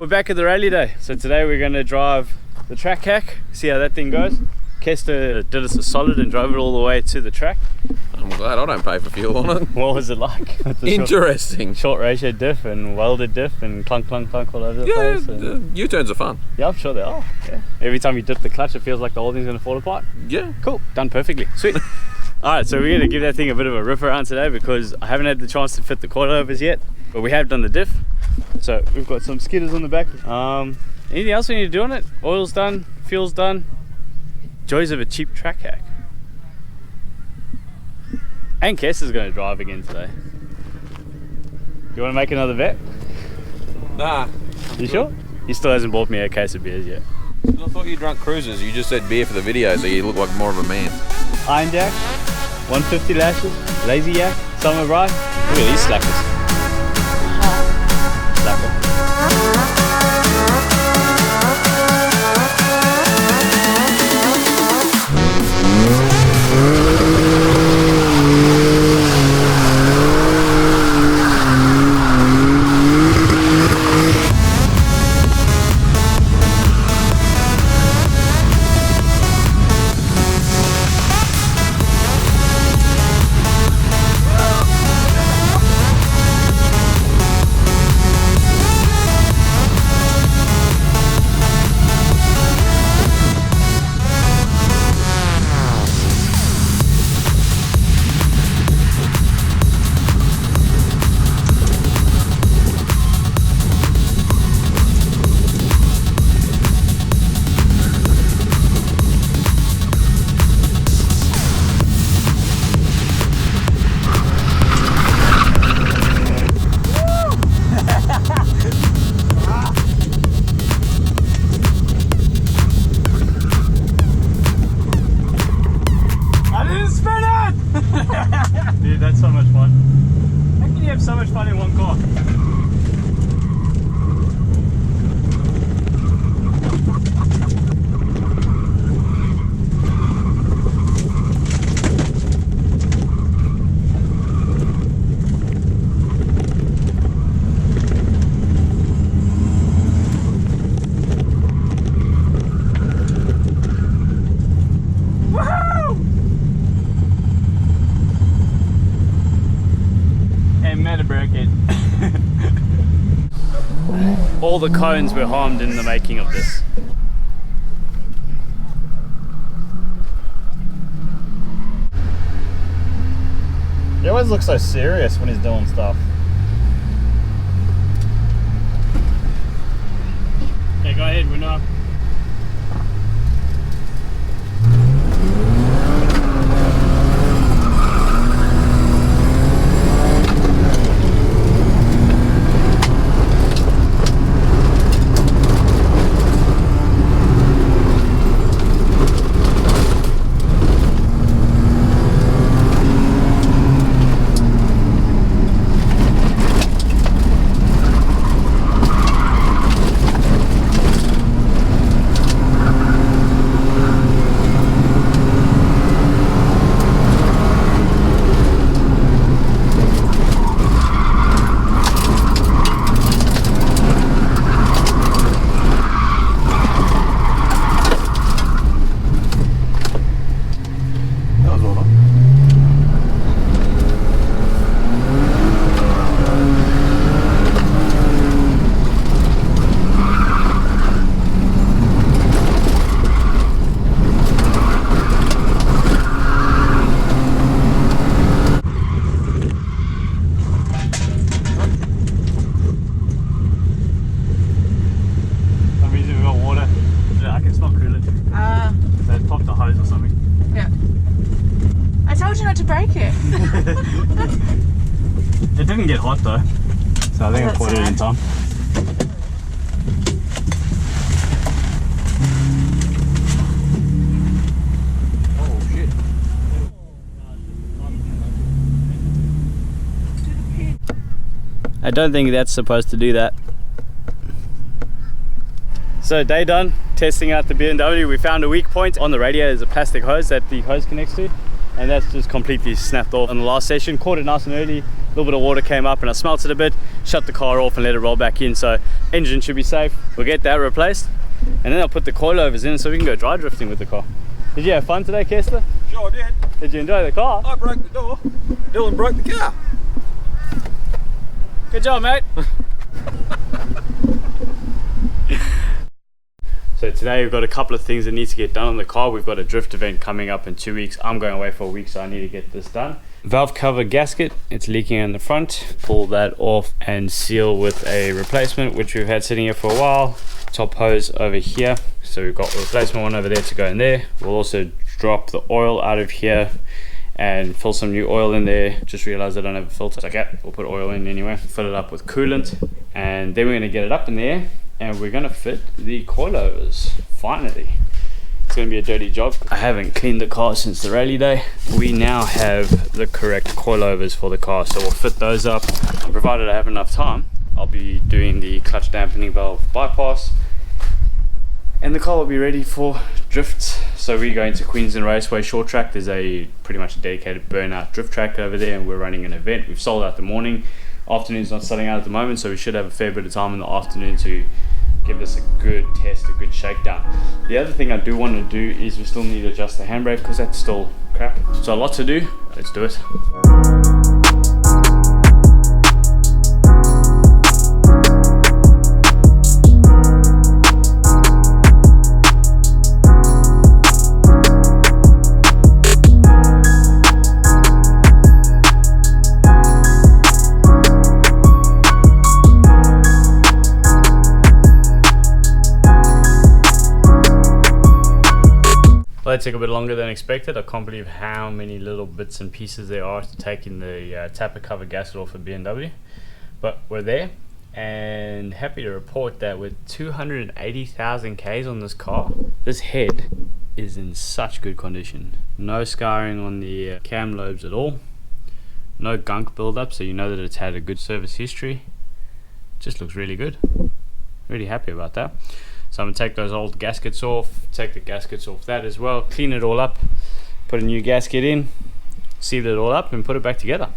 We're back at the rally day. So today we're going to drive the track hack, see how that thing goes. Kester did us a solid and drove it all the way to the track. I'm glad I don't pay for fuel on it. What was it like? Interesting. Short ratio diff and welded diff and clunk all over the place. Yeah, U-turns are fun. Yeah, I'm sure they are. Yeah. Every time you dip the clutch, it feels like the whole thing's going to fall apart. Yeah. Cool. Done perfectly. Sweet. Alright, so we're going to give that thing a bit of a rip around today because I haven't had the chance to fit the coilovers yet, but we have done the diff. So we've got some skidders on the back. Anything else we need to do on it? Oil's done, fuel's done. Joys of a cheap track hack. And Kester's going to drive again today. You want to make another bet? Nah. You sure? He still hasn't bought me a case of beers yet. I thought you drunk cruisers. You just said beer for the video, so you look like more of a man. Iron Jack, 150 lashes, Lazy Yak, Summer Bright. Look at these slackers. Slacker. Dude, that's so much fun. How can you have so much fun in one car? All the cones were harmed in the making of this. He always looks so serious when he's doing stuff. Okay, go ahead, window up. It didn't get hot though, so I think I put it in time. Oh shit. I don't think that's supposed to do that. So day done, testing out the BMW. We found a weak point on the radio. There's a plastic hose that the hose connects to, and that's just completely snapped off on the last session. Caught it nice and early, little bit of water came up and I smelt it a bit, shut the car off and let it roll back in, so engine should be safe. We'll get that replaced and then I'll put the coilovers in so we can go dry drifting with the car. Did you have fun today, Kester? Sure did. Did you enjoy the car? I broke the door. Dylan broke the car. Good job, mate. So today we've got a couple of things that need to get done on the car. We've got a drift event coming up in 2 weeks. I'm going away for a week, so I need to get this done. Valve cover gasket, it's leaking in the front. Pull that off and seal with a replacement, which we've had sitting here for a while. Top hose over here. So we've got a replacement one over there to go in there. We'll also drop the oil out of here and fill some new oil in there. Just realized I don't have a filter. It's okay, we'll put oil in anyway. Fill it up with coolant and then we're gonna get it up in there and we're gonna fit the coilovers, finally. It's gonna be a dirty job. I haven't cleaned the car since the rally day. We now have the correct coilovers for the car, so we'll fit those up. And provided I have enough time, I'll be doing the clutch dampening valve bypass and the car will be ready for drifts. So we're going to Queensland Raceway Short Track. There's a pretty much a dedicated burnout drift track over there and we're running an event. We've sold out the morning. Afternoon's not selling out at the moment, so we should have a fair bit of time in the afternoon to give this a good test, a good shakedown. The other thing I do want to do is we still need to adjust the handbrake because that's still crap. So a lot to do, let's do it. Well, that took a bit longer than expected. I can't believe how many little bits and pieces there are to taking the tapper cover gasket off of BMW. But we're there and happy to report that with 280,000 Ks on this car, this head is in such good condition. No scarring on the cam lobes at all. No gunk buildup, so you know that it's had a good service history. Just looks really good. Really happy about that. So I'm going to take those old gaskets off, take the gaskets off that as well, clean it all up, put a new gasket in, seal it all up and put it back together.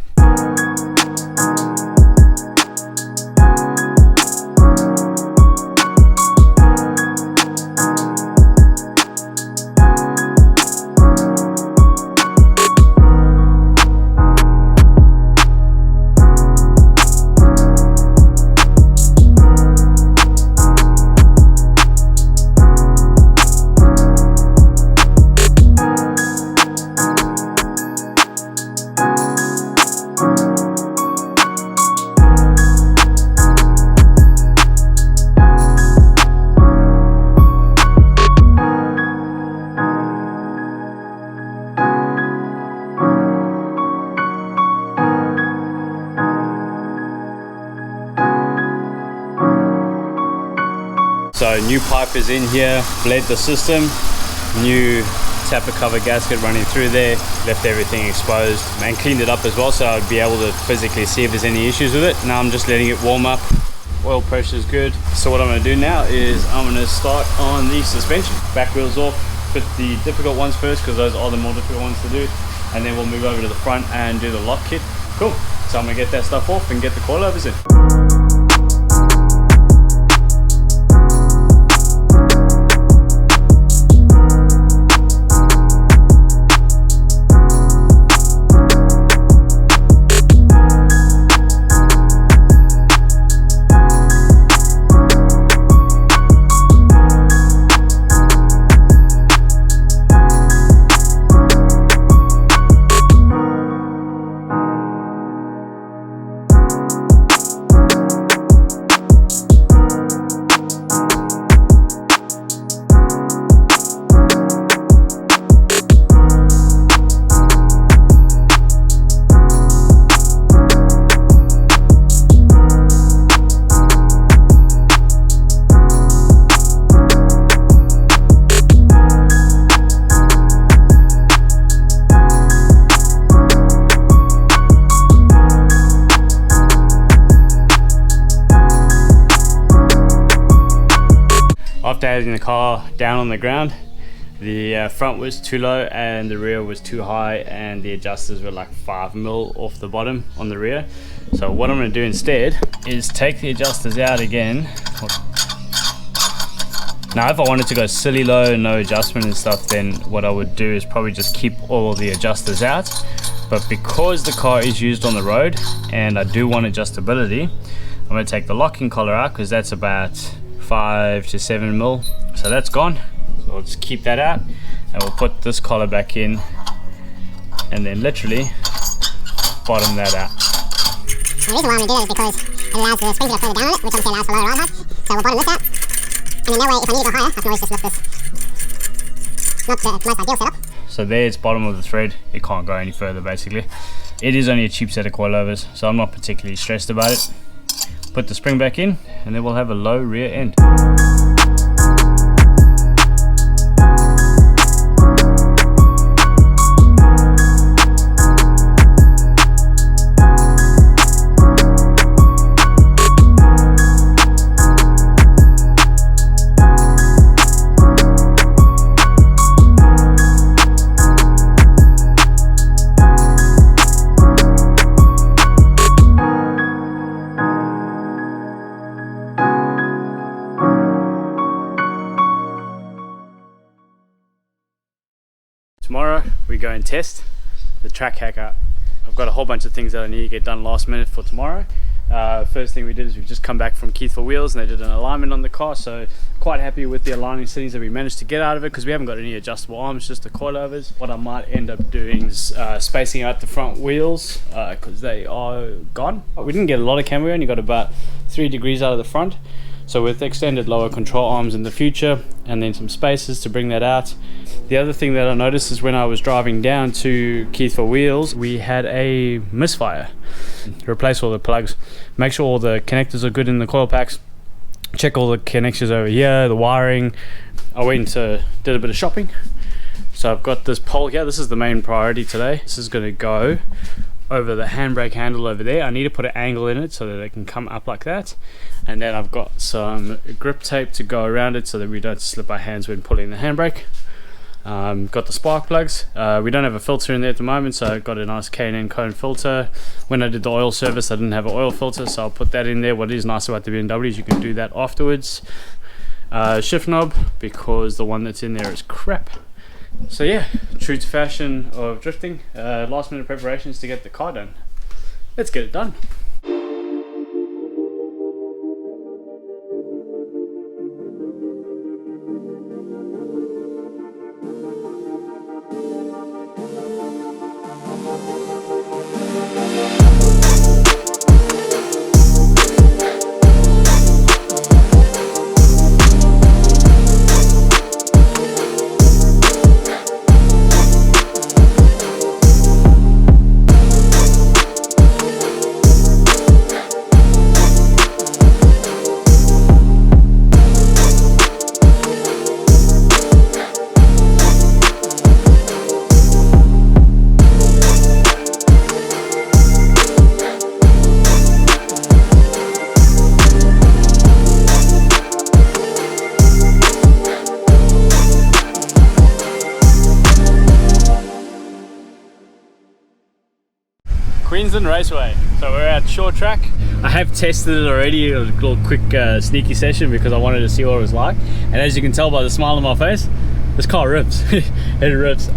So new pipe is in here, bled the system, new tapper cover gasket running through there, left everything exposed and cleaned it up as well so I'd be able to physically see if there's any issues with it. Now I'm just letting it warm up, oil pressure is good. So what I'm going to do now is I'm going to start on the suspension. Back wheels off, put the difficult ones first because those are the more difficult ones to do, and then we'll move over to the front and do the lock kit. Cool, so I'm going to get that stuff off and get the coilovers in. After having the car down on the ground, The front was too low and the rear was too high, and the adjusters were like 5mm off the bottom on the rear. So what I'm going to do instead is take the adjusters out again. Now if I wanted to go silly low, no adjustment and stuff, then what I would do is probably just keep all of the adjusters out. But because the car is used on the road and I do want adjustability, I'm going to take the locking collar out because that's about 5 to 7mm. So that's gone. So I'll just keep that out and we'll put this collar back in and then literally bottom that out. The reason why I'm going to do that is because it allows the spring to go further down on it, which obviously allows for lower ride height. So we'll bottom this out. And then that way, if I need to go higher, I can always just lift this. Not the most ideal setup. So there's bottom of the thread. It can't go any further basically. It is only a cheap set of coilovers, so I'm not particularly stressed about it. Put the spring back in and then we'll have a low rear end. Tomorrow we go and test the track hacker. I've got a whole bunch of things that I need to get done last minute for tomorrow. First thing we did is we've just come back from Keith for Wheels and they did an alignment on the car, so quite happy with the aligning settings that we managed to get out of it because we haven't got any adjustable arms, just the coilovers. What I might end up doing is spacing out the front wheels because they are gone. We didn't get a lot of cam, we only got about 3 degrees out of the front. So with extended lower control arms in the future and then some spacers to bring that out. The other thing that I noticed is when I was driving down to Keith for Wheels, we had a misfire. Replace all the plugs, make sure all the connectors are good in the coil packs, check all the connections over here, the wiring. I went and did a bit of shopping. So I've got this pole here. This is the main priority today. This is going to go over the handbrake handle over there. I need to put an angle in it so that it can come up like that. And then I've got some grip tape to go around it so that we don't slip our hands when pulling the handbrake. Got the spark plugs. We don't have a filter in there at the moment, so I got a nice K&N cone filter. When I did the oil service, I didn't have an oil filter, so I'll put that in there. What is nice about the BMW is you can do that afterwards. Shift knob, because the one that's in there is crap. So yeah, true to fashion of drifting, last minute preparations to get the car done. Let's get it done. Queensland Raceway. So we're at Short Track. I have tested it already, a little quick sneaky session because I wanted to see what it was like. And as you can tell by the smile on my face, this car rips. It rips.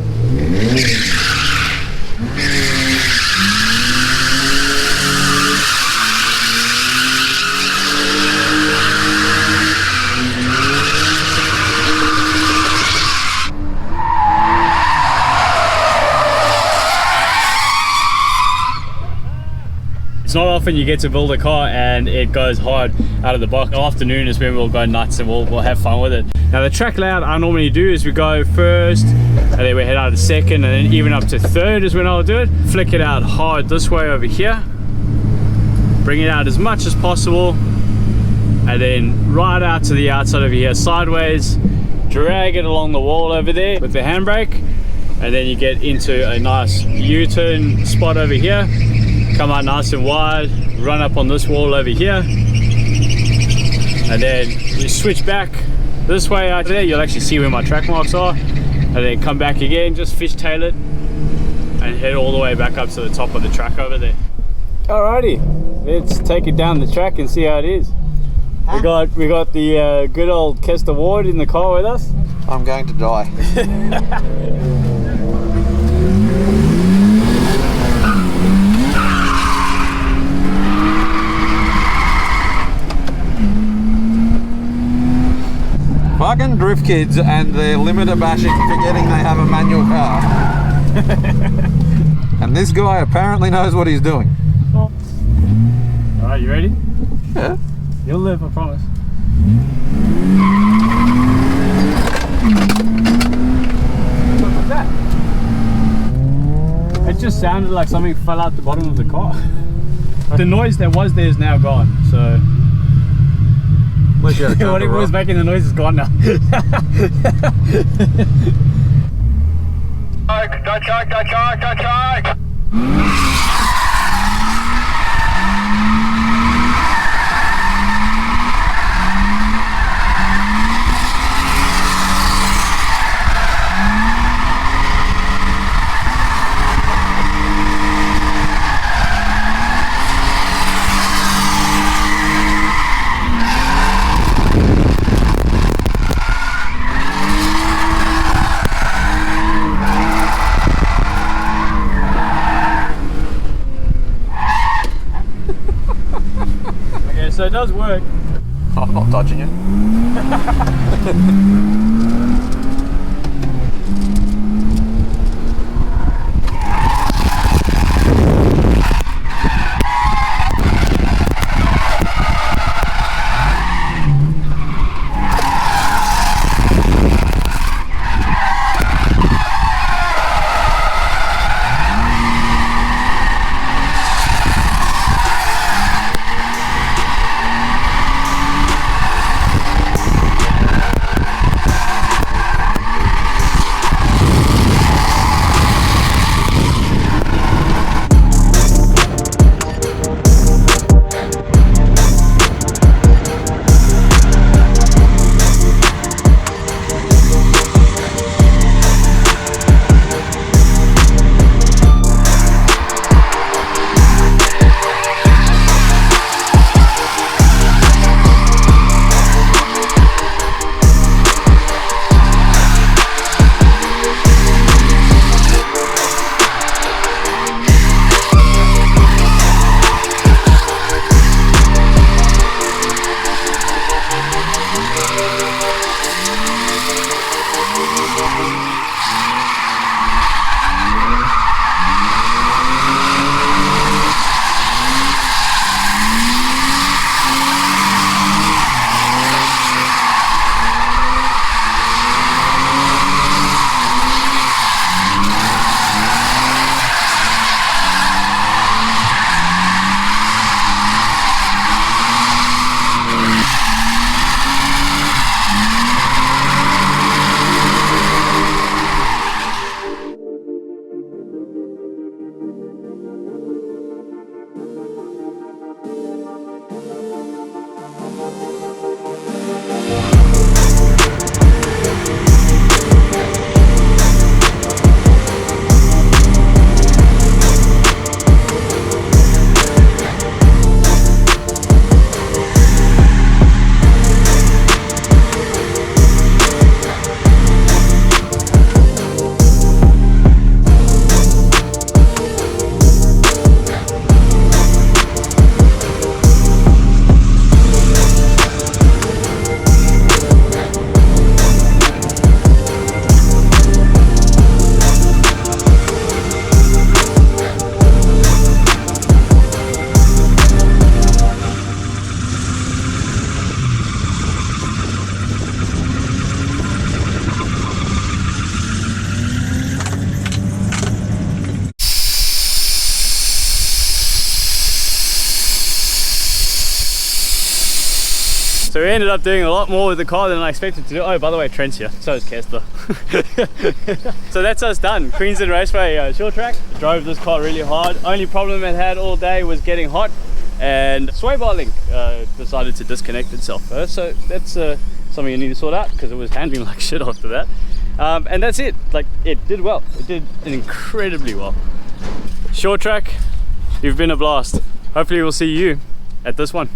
It's not often you get to build a car and it goes hard out of the box. Afternoon is when we'll go nuts and we'll have fun with it. Now the track layout I normally do is we go first and then we head out to second and then even up to third is when I'll do it. Flick it out hard this way over here. Bring it out as much as possible and then right out to the outside over here sideways. Drag it along the wall over there with the handbrake and then you get into a nice U-turn spot over here. Come out nice and wide, run up on this wall over here, and then you switch back this way out there. You'll actually see where my track marks are. and then come back again, just fishtail it and head all the way back up to the top of the track over there. Alrighty, let's take it down the track and see how it is. We got the good old Kester Ward in the car with us. I'm going to die. Fucking drift kids and their limiter bashing, forgetting they have a manual car. And this guy apparently knows what he's doing. Alright, you ready? Yeah. You'll live, I promise. What was that? It just sounded like something fell out the bottom of the car. The noise that was there is now gone, so... Whatever was making the noise is gone now. Choke. So it does work. I'm not touching it. So we ended up doing a lot more with the car than I expected to do. Oh, by the way, Trent's here. So is Kester. So that's us done. Queensland Raceway Short Track. Drove this car really hard. Only problem it had all day was getting hot, and sway bar link decided to disconnect itself. So that's something you need to sort out because it was handling like shit after that. And that's it. Like, it did well. It did incredibly well. Short track, you've been a blast. Hopefully we'll see you at this one.